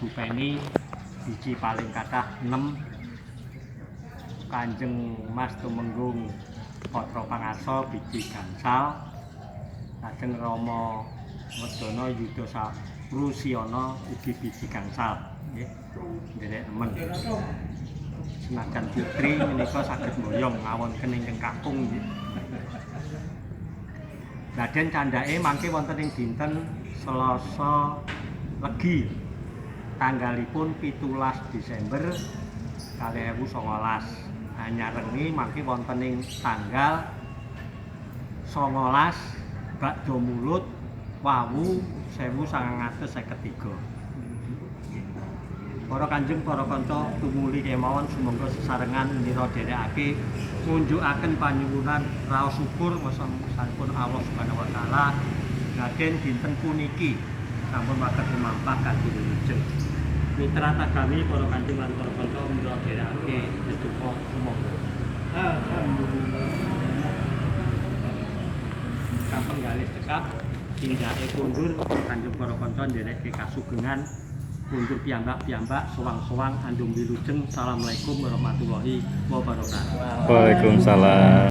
bupeni biji paling kathah 6 Kanjeng Mas Tumenggung Patra Pangarsa biji gangsal, lajeng Rama Wedana Yudha Prusyana ugi biji gangsal nggih. Nderek temen. Senajan putri menika saged mboyong ngawonken ingkang kakung nggih. Raden candhake mangke wonten ing dinten Selasa Legi tanggalipun 17 Desember 2019. Anyarengi mangke wonten ing tanggal 19 Bakda Mulud Wawu 1953. Para kanjeng para kanca tumuli kemawon sumangga sesarengan nira dherekake ngunjukaken panyuwunan raos syukur sampun Allah Subhanahu wa taala Raden dinten puniki sampun waket lumampah kanthi wilujeng. Mitra tagami para kanjeng lan para kanca nira dherekake seduka sumangga. Alhamdulillah. Kampung Galis cekap tindake kundur kanjeng para kanca ndereke kasugengan kundur piyambak-piyambak sowang-sowang andung wilujeng. Assalamualaikum warahmatullahi wabarakatuh. Waalaikumsalam.